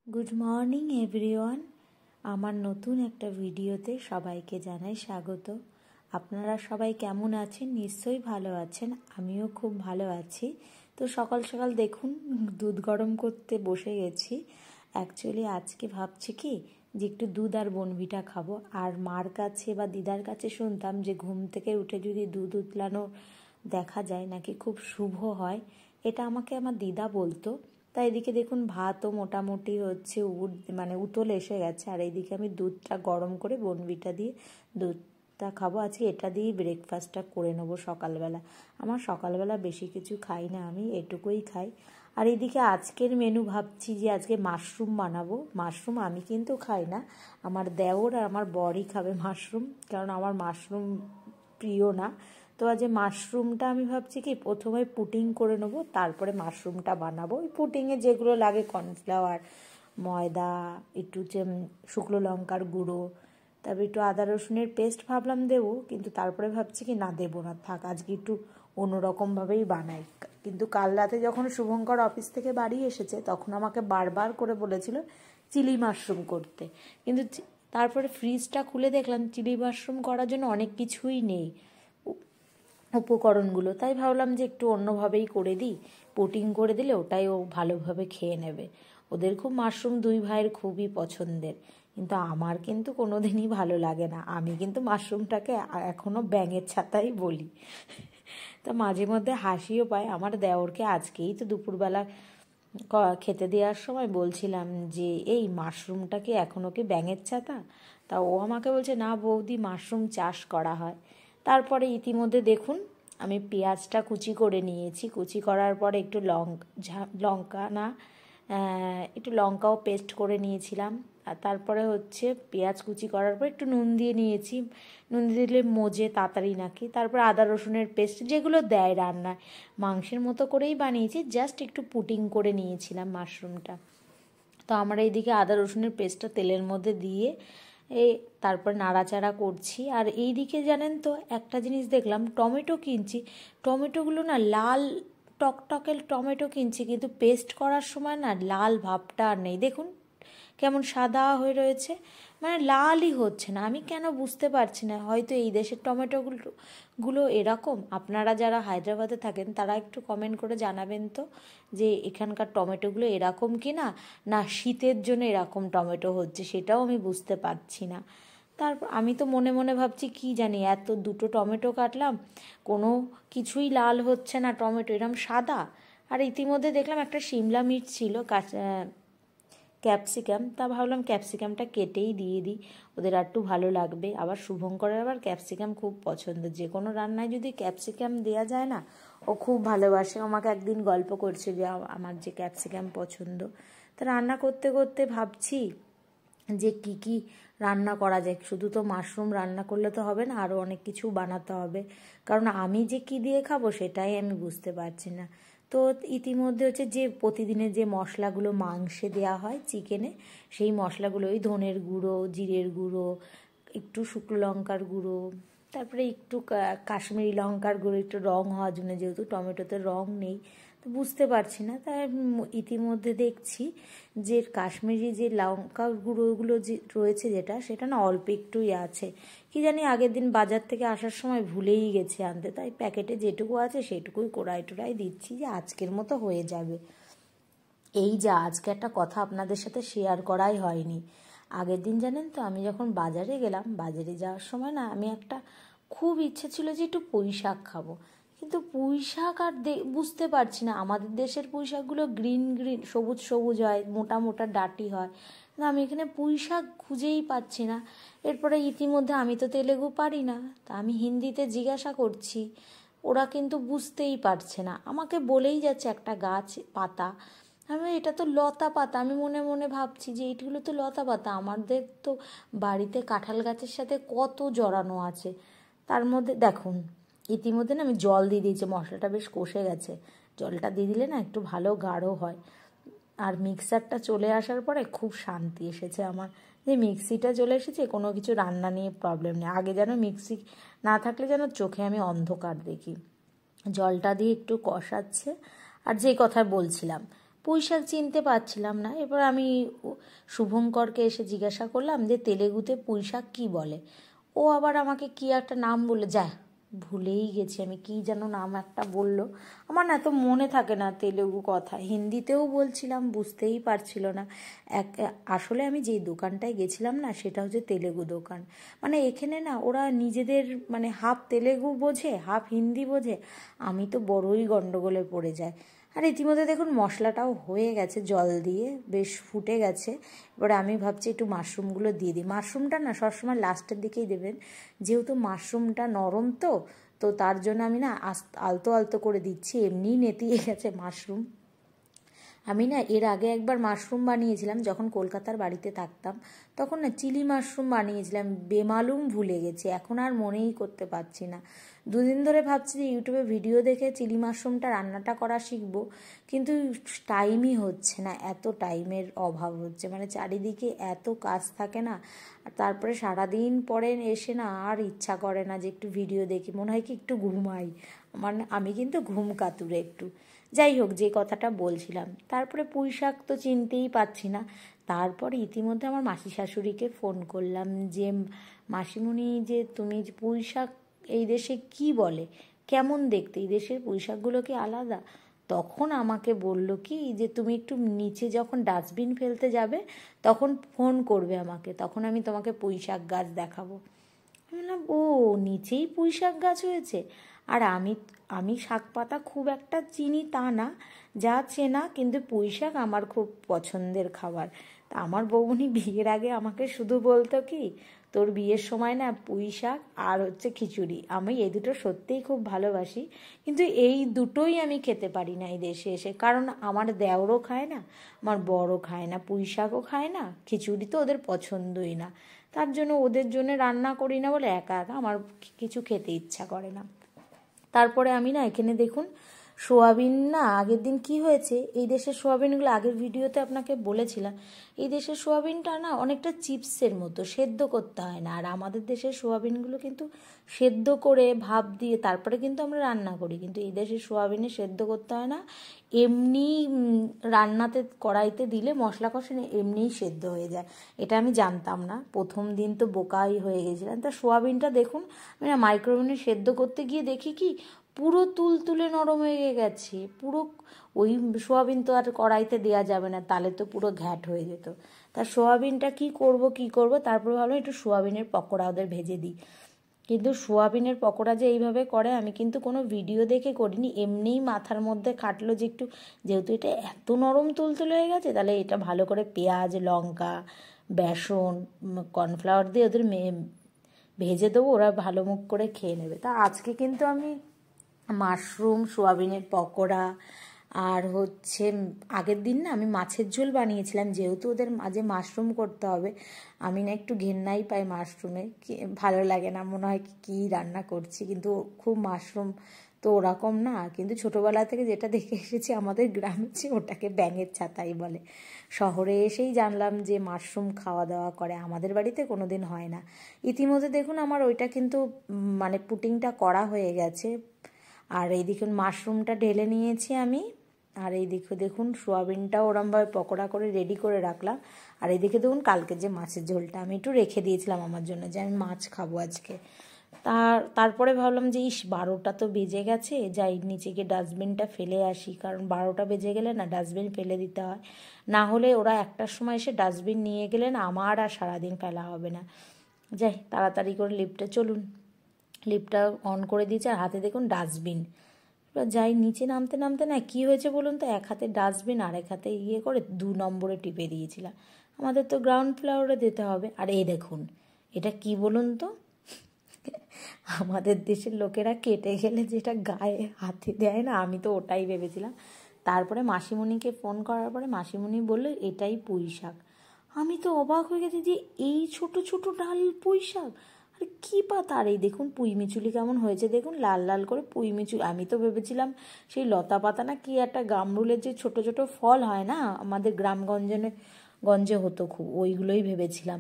Good morning everyone. আমার নতুন একটা ভিডিওতে সবাইকে জানাই স্বাগত। আপনারা সবাই কেমন আছেন? নিশ্চয়ই ভালো আছেন, আমিও খুব ভালো আছি। তো সকাল সকাল দেখুন দুধ গরম করতে বসে গেছি। অ্যাকচুয়ালি আজকে ভাবছি কি যে একটু দুধ আর বনভিটা খাবো। আর মার কাছে বা দিদার কাছে শুনতাম যে ঘুম থেকে উঠে যদি দুধ উতলানো দেখা যায় নাকি খুব শুভ হয়। এটা আমাকে আমার দিদা বলতো। তাই এদিকে দেখুন ভাতও মোটামুটি হচ্ছে উতল এসে গেছে। আর এইদিকে আমি দুধটা গরম করে বনভিটা দিয়ে দুধটা খাবো। আজকে এটা দিয়েই ব্রেকফাস্টটা করে নেবো সকালবেলা। আমার সকালবেলা বেশি কিছু খাই না, আমি এটুকুই খাই। আর এইদিকে আজকের মেনু ভাবছি যে আজকে মাশরুম বানাবো। মাশরুম আমি কিন্তু খাই না, আমার দেওর আর আমার বরই খাবে মাশরুম, কারণ আমার মাশরুম প্রিয় না। তো আজ মাশরুমটা আমি ভাবছি কি প্রথমে পুটিং করে নেবো, তারপরে মাশরুমটা বানাবো। ওই পুটিংয়ে যেগুলো লাগে কর্নফ্লাওয়ার, ময়দা, একটু শুকনো লঙ্কার গুঁড়ো, তারপরে একটু আদা রসুনের পেস্ট ভাবলাম দেবো, কিন্তু তারপরে ভাবছি কি না দেবো না, থাক আজকে একটু অন্যরকমভাবেই বানাই। কিন্তু কাল রাতে যখন শুভঙ্কর অফিস থেকে বাড়ি এসেছে তখন আমাকে বারবার করে বলেছিল চিলি মাশরুম করতে, কিন্তু তারপরে ফ্রিজটা খুলে দেখলাম চিলি মাশরুম করার জন্য অনেক কিছুই নেই উপকরণগুলো। তাই ভাবলাম যে একটু অন্যভাবেই করে দিই, পুটিং করে দিলে ওটাই ও ভালোভাবে খেয়ে নেবে। ওদের খুব মাশরুম দুই ভাইয়ের খুবই পছন্দের, কিন্তু আমার কিন্তু কোনো দিনই ভালো লাগে না। আমি কিন্তু মাশরুমটাকে এখনও ব্যাঙের ছাতাই বলি। তা মাঝে মধ্যে হাসিও পায়। আমার দেওরকে আজকেই তো দুপুরবেলা খেতে দেওয়ার সময় বলছিলাম যে এই মাশরুমটাকে এখনও কি ব্যাঙের ছাতা? তা ও আমাকে বলছে না বৌদি, মাশরুম চাষ করা হয়। তারপরে ইতিমধ্যে দেখুন আমি পেঁয়াজটা কুচি করে নিয়েছি। কুচি করার পরে একটু একটু লঙ্কাও পেস্ট করে নিয়েছিলাম। আর তারপরে হচ্ছে পেঁয়াজ কুচি করার পর একটু নুন দিয়ে নিয়েছি, নুন দিলে মজে তাড়াতাড়ি নাকি। তারপর আদা রসুনের পেস্ট যেগুলো দেয় রান্নায়, মাংসের মতো করেই বানিয়েছি, জাস্ট একটু পুটিং করে নিয়েছিলাম মাশরুমটা। তো আমরা এইদিকে আদা রসুনের পেস্টটা তেলের মধ্যে দিয়ে তারপর নাড়াচাড়া করছি। আর এই দিকে জানেন তো একটা জিনিস দেখলাম, টমেটো কিনছি, টমেটোগুলো না লাল টকটকের টমেটো কিনছি, কিন্তু পেস্ট করার সময় না লাল ভাবটা আর নেই। দেখুন কেমন সাদা হয়ে রয়েছে, মানে লালই হচ্ছে না। আমি কেন বুঝতে পারছি না, হয়তো এই দেশের টমেটোগুলো এরকম। আপনারা যারা হায়দ্রাবাদে থাকেন তারা একটু কমেন্ট করে জানাবেন তো যে এখানকার টমেটোগুলো এরকম কি না, না শীতের জন্য এরকম টমেটো হচ্ছে, সেটাও আমি বুঝতে পারছি না। তারপর আমি তো মনে মনে ভাবছি কি জানি, এত দুটো টমেটো কাটলাম, কোনো কিছুই লাল হচ্ছে না, টমেটো এরকম সাদা। আর ইতিমধ্যে দেখলাম একটা সিমলা মির্চ ছিল, ক্যাপসিকাম। তা ভাবলাম ক্যাপসিকামটা কেটেই দিয়ে দিই, ওদের আর একটু ভালো লাগবে। আবার শুভঙ্করের আবার ক্যাপসিকাম খুব পছন্দ, যে কোনো রান্নায় যদি ক্যাপসিকাম দেওয়া যায় না ও খুব ভালোবাসে। আমাকে একদিন গল্প করছে যে আমার যে ক্যাপসিকাম পছন্দ। তা রান্না করতে করতে ভাবছি যে কি কি রান্না করা যায়। শুধু তো মাশরুম রান্না করলে তো হবে না, আরও অনেক কিছু বানাতে হবে, কারণ আমি যে কি দিয়ে খাবো সেটাই আমি বুঝতে পারছি না। তো ইতিমধ্যে হচ্ছে যে প্রতিদিনের যে মশলাগুলো মাংসে দেওয়া হয়, চিকেনে, সেই মশলাগুলো ওই ধনের গুঁড়ো, জিরের গুঁড়ো, একটু শুকনো লঙ্কার গুঁড়ো, তারপরে একটু কাশ্মীরি লঙ্কার গুঁড়ো, একটু রং হওয়ার জন্য, যেহেতু টমেটোতে রং নেই তো বুঝতে পারছি না। তাই ইতিমধ্যে দেখছি যে কাশ্মীরি যে লঙ্কার গুঁড়োগুলো যে রয়েছে সেটা না অল্প একটুই আছে। কি জানি আগের দিন বাজার থেকে আসার সময় ভুলেই গেছি আনতে, তাই প্যাকেটে যেটুকু আছে সেটুকুই কোড়াই টোড়াই দিচ্ছি যে আজকের মতো হয়ে যাবে। এই যা আজকে একটা কথা আপনাদের সাথে শেয়ার করাই হয়নি। আগের দিন জানেন তো আমি যখন বাজারে গেলাম, বাজারে যাওয়ার সময় না আমি একটা খুব ইচ্ছে ছিল যে একটু পুঁই শাক খাবো, কিন্তু পুঁই শাক আর বুঝতে পারছি না। আমাদের দেশের পুঁই শাকগুলো গ্রিন গ্রিন সবুজ সবুজ হয়, মোটা মোটা ডাঁটি হয়, না আমি এখানে পুঁই শাক খুঁজেই পাচ্ছি না। এরপরে ইতিমধ্যে আমি তো তেলেগু পারি না, তা আমি হিন্দিতে জিজ্ঞাসা করছি, ওরা কিন্তু বুঝতেই পারছে না। আমাকে বলেই যাচ্ছে একটা গাছ পাতা, আমি এটা তো লতা পাতা। আমি মনে মনে ভাবছি যে এইগুলো তো লতা পাতা, আমাদের তো বাড়িতে কাঁঠাল গাছের সাথে কত জড়ানো আছে। তার মধ্যে দেখুন ইতিমধ্যে না আমি জল দিয়ে দিয়েছি, মশলাটা বেশ কষে গেছে, জলটা দিয়ে দিলে না একটু ভালো গাঢ় হয়। আর মিক্সারটা চলে আসার পরে খুব শান্তি এসেছে আমার, যে মিক্সিটা চলে এসেছে, কোনো কিছু রান্না নিয়ে প্রবলেম নেই। আগে যেন মিক্সি না থাকলে যেন চোখে আমি অন্ধকার দেখি। জলটা দিয়ে একটু কষাচ্ছে। আর যে কথা বলছিলাম, পুঁই শাক চিনতে পারছিলাম না। এবার আমি শুভঙ্করকে এসে জিজ্ঞাসা করলাম যে তেলেগুতে পুঁই শাক কী বলে। ও আবার আমাকে কী একটা নাম বলে, যা ভুলেই গেছি আমি, কী যেন নাম একটা বললো। আমার না এত মনে থাকে না তেলেগু কথা, হিন্দিতেও বলছিলাম বুঝতেই পারছিল না। আসলে আমি যেই দোকানটায় গেছিলাম না সেটা হচ্ছে তেলেগু দোকান। মানে এখানে না ওরা নিজেদের মানে হাফ তেলেগু বোঝে হাফ হিন্দি বোঝে, আমি তো বড়ই গন্ডগোলে পড়ে যায়। আর ইতিমধ্যে দেখুন মশলাটাও হয়ে গেছে, জল দিয়ে বেশ ফুটে গেছে। এবারে আমি ভাবছি একটু মাশরুমগুলো দিয়ে দিই। মাশরুমটা না সবসময় লাস্টের দিকেই দেবেন, যেহেতু মাশরুমটা নরম তো তো তার জন্য আমি না আলতো আলতো করে দিচ্ছি, এমনিই নেতিয়ে গেছে মাশরুম। আমি না এর আগে একবার মাশরুম বানিয়েছিলাম যখন কলকাতার বাড়িতে থাকতাম, তখন না চিলি মাশরুম বানিয়েছিলাম, বেমালুম ভুলে গেছি, এখন আর মনেই করতে পারছি না। দুদিন ধরে ভাবছি যে ইউটিউবে ভিডিও দেখে চিলি মাশরুমটা রান্নাটা করা শিখবো, কিন্তু টাইমই হচ্ছে না, এত টাইমের অভাব হচ্ছে, মানে চারিদিকে এত কাজ থাকে না। আর তারপরে সারাদিন পরে এসে না আর ইচ্ছা করে না যে একটু ভিডিও দেখি, মনে হয় কি একটু ঘুমাই। মানে আমি কিন্তু ঘুম কাতুরে একটু। যাই হোক, যে কথাটা বলছিলাম, তারপরে পুঁই শাক তো চিনতেই পাচ্ছি না। তারপরে ইতিমধ্যে আমার মাসি শাশুড়িকে ফোন করলাম যে মাসিমণি, যে তুমি পুঁই শাক এই দেশে কি বলে, কেমন দেখতে, এই দেশের পুঁই শাকগুলো কি আলাদা? তখন আমাকে বলল কি যে তুমি একটু নিচে যখন ডাস্টবিন ফেলতে যাবে তখন ফোন করবে আমাকে, তখন আমি তোমাকে পুঁই শাক গাছ দেখাবো। আমি বললাম, ও নিচেই পুঁই শাক গাছ হয়েছে। আর আমি আমি শাক পাতা খুব একটা চিনি তা না, যা চেনা, কিন্তু পুঁই শাক আমার খুব পছন্দের খাবার। তা আমার বৌমনি বিয়ের আগে আমাকে শুধু বলতো কি, তোর বিয়ের সময় না পুঁই শাক আর হচ্ছে খিচুড়ি, আমি এই দুটো সত্যিই খুব ভালোবাসি, কিন্তু এই দুটোই আমি খেতে পারি না এই দেশে এসে, কারণ আমার দেওরও খায় না, আমার বড়ও খায় না, পুঁই শাকও খায় না, খিচুড়ি তো ওদের পছন্দই না। তার জন্য ওদের জন্য রান্না করি না বলে একা একা আমার কিছু খেতে ইচ্ছা করে না। তারপরে আমি না এখানে দেখুন সোয়াবিন, না আগের দিন কি হয়েছে, এই দেশের সোয়াবিনগুলো আগের ভিডিওতে আপনাকে বলেছিলাম, এই দেশের সোয়াবিনটা না অনেকটা চিপসের মতো, সেদ্ধ করতে হয় না। আর আমাদের দেশের সোয়াবিনগুলো কিন্তু সেদ্ধ করে ভাপ দিয়ে তারপরে কিন্তু আমরা রান্না করি, কিন্তু এই দেশের সোয়াবিনে সেদ্ধ করতে হয় না, এমনি রান্নাতে কড়াইতে দিলে মশলা কষানো এমনিই সেদ্ধ হয়ে যায়। এটা আমি জানতাম না, প্রথম দিন তো বোকাই হয়ে গেছিলাম। তা সোয়াবিনটা দেখুন আমি না মাইক্রোওভেনে সেদ্ধ করতে গিয়ে দেখি কি পুরো তুলতুলে নরম হয়ে গেছে পুরো। ওই সোয়াবিন তো আর কড়াইতে দেওয়া যাবে না, তাহলে তো পুরো ঘ্যাট হয়ে যেত। তা সোয়াবিনটা কি করব, তারপরে ভাবলাম একটু সোয়াবিনের পকোড়া ওদের ভেজে দিই। কিন্তু সোয়াবিনের পকোড়া যে এইভাবে করে আমি কিন্তু কোনো ভিডিও দেখে করিনি, এমনিই মাথার মধ্যে খাটলো যে একটু, যেহেতু এটা এত নরম তুলতুলে হয়ে গেছে, তাহলে এটা ভালো করে পেঁয়াজ লঙ্কা বেসন কর্নফ্লাওয়ার দিয়ে ওদের ভেজে দেবো, ওরা ভালো মুখ করে খেয়ে নেবে। তা আজকে কিন্তু আমি মাশরুম সোয়াবিনের পকোড়া আর হচ্ছে আগের দিন না আমি মাছের ঝোল বানিয়েছিলাম, যেহেতু ওদের মাঝে মাশরুম করতে হবে, আমি না একটু ঘেন্নাই পাই মাশরুমে, ভালো লাগে না, মনে হয় কী রান্না করছি, কিন্তু খুব মাশরুম তো ওরকম না, কিন্তু ছোটোবেলা থেকে যেটা দেখে এসেছি আমাদের গ্রামে যে ওটাকে ব্যাঙের ছাতাই বলে। শহরে এসেই জানলাম যে মাশরুম খাওয়া দাওয়া করে, আমাদের বাড়িতে কোনো দিন হয় না। ইতিমধ্যে দেখুন আমার ওইটা কিন্তু মানে পুটিংটা করা হয়ে গেছে। আর এই দেখুন মাশরুমটা ঢেলে নিয়েছি আমি, আর এই দেখুন সোয়াবিনটাও ওরমভাবে পকোড়া করে রেডি করে রাখলাম। আর এইদিকে দেখুন কালকে যে মাছের ঝোলটা আমি একটু রেখে দিয়েছিলাম আমার জন্য, যে আমি মাছ খাবো আজকে। তারপরে ভাবলাম যে 12টা তো বেজে গেছে, যাই নিচে গিয়ে ডাস্টবিনটা ফেলে আসি, কারণ 12টা বেজে গেলে না ডাস্টবিন ফেলে দিতে হয়, না হলে ওরা 1টার সময় এসে ডাস্টবিন নিয়ে গেলে না আমার আর সারাদিন ফেলা হবে না। যাই তাড়াতাড়ি করে লিফটে চলুন, লিফটটা অন করে দিয়েছে, আর হাতে দেখুন ডাস্টবিন। এবার যাই নিচে নামতে নামতে না কী হয়েছে বলুন তো, এক হাতে ডাস্টবিন আর এক হাতে করে 2 নম্বরে টিপে দিয়েছিলাম, আমাদের তো গ্রাউন্ড ফ্লোরে দিতে হবে। আর এই দেখুন এটা কি বলুন তো, আমাদের দেশের লোকেরা কেটে গেলে যেটা গায়ে হাতে দেয় না, আমি তো ওটাই ভেবেছিলাম। তারপরে মাসিমণিকে ফোন করার পরে মাসিমণি বললো এটাই পুঁই শাক। আমি তো অবাক হয়ে গেছি যে এই ছোট ছোট ডাল পুঁই শাক, আর কী পাতা, আর এই দেখুন পুঁই মিচুলি কেমন হয়েছে দেখুন, লাল লাল করে পুঁই মিচুলি। আমি তো ভেবেছিলাম সেই লতা পাতা না কি একটা গামরুলের যে ছোট ছোট ফল হয় না, আমাদের গঞ্জে হতো খুব, ওইগুলোই ভেবেছিলাম।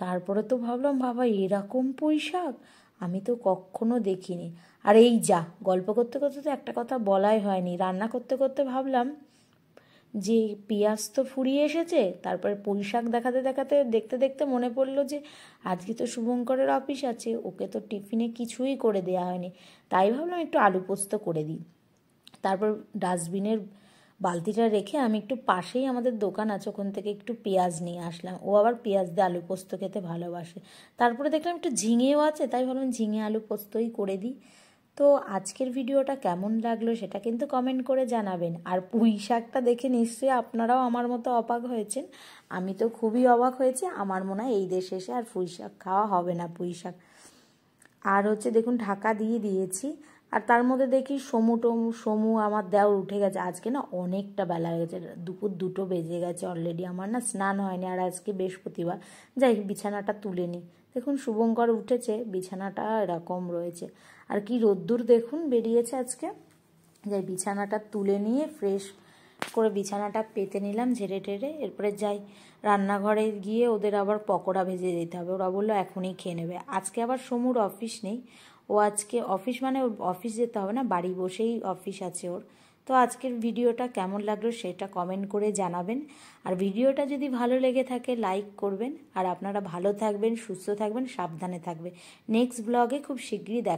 তারপরে তো ভাবলাম বাবা এরকম পুঁই শাক আমি তো কখনো দেখিনি। আর এই যা গল্প করতে করতে তো একটা কথা বলাই হয়নি, রান্না করতে করতে ভাবলাম যে পেঁয়াজ তো ফুরিয়ে এসেছে, তারপরে পুঁই শাক দেখতে দেখতে মনে পড়লো যে আজকে তো শুভঙ্করের অফিস আছে, ওকে তো টিফিনে কিছুই করে দেওয়া হয়নি, তাই ভাবলাম একটু আলু পোস্ত করে দিই। তারপর ডাস্টবিনের বালতিটা রেখে আমি একটু পাশেই আমাদের দোকান আছে, ওখান থেকে একটু পেঁয়াজ নিয়ে আসলাম। ও আবার পেঁয়াজ দিয়ে আলু পোস্ত খেতে ভালোবাসে। তারপরে দেখলাম একটু ঝিঙেও আছে, তাই ভাবলাম ঝিঙে আলু পোস্তই করে দিই। তো আজকের ভিডিওটা কেমন লাগলো সেটা কিন্তু কমেন্ট করে জানাবেন। আর পুঁই শাকটা দেখে নিশ্চয়ই আপনারাও আমার মতো অবাক হয়েছেন। আমি তো খুবই অবাক হয়েছি, আমার মনে হয় এই দেশে এসে আর পুঁই শাক খাওয়া হবে না। পুঁই শাক আর দেখুন ঢাকা দিয়ে দিয়েছি। আর তার মধ্যে দেখি সমু আমার দেওর উঠে গেছে। আজকে না অনেকটা বেলা হয়ে গেছে, দুপুর 2টো বেজে গেছে অলরেডি। আমার না স্নান হয়নি, আর আজকে বৃহস্পতিবার। যাই বিছানাটা তুলে নিই। দেখুন শুভঙ্কর উঠেছে, বিছানাটা এরকম রয়েছে। আর কি রোদ্দুর দেখুন বেরিয়েছে আজকে। যাই বিছানাটা তুলে নিয়ে ফ্রেশ করে বিছানাটা পেতে নিলাম ঝেড়ে টেড়ে। এরপরে যাই রান্নাঘরে গিয়ে ওদের আবার পকোড়া ভেজে দিতে হবে। ওরা বললো এখনই খেয়ে নেবে। আজকে আবার সমুর অফিস নেই, ও আজকে অফিস মানে ওর অফিস যেতে হবে না, বাড়ি বসেই অফিস আছে ওর। তো আজকের ভিডিওটা কেমন লাগলো সেটা কমেন্ট করে জানাবেন। আর ভিডিওটা যদি ভালো লেগে থাকে লাইক করবেন। আর আপনারা ভালো থাকবেন, সুস্থ থাকবেন, সাবধানে থাকবেন। নেক্সট ব্লগে খুব শীঘ্রই দেখা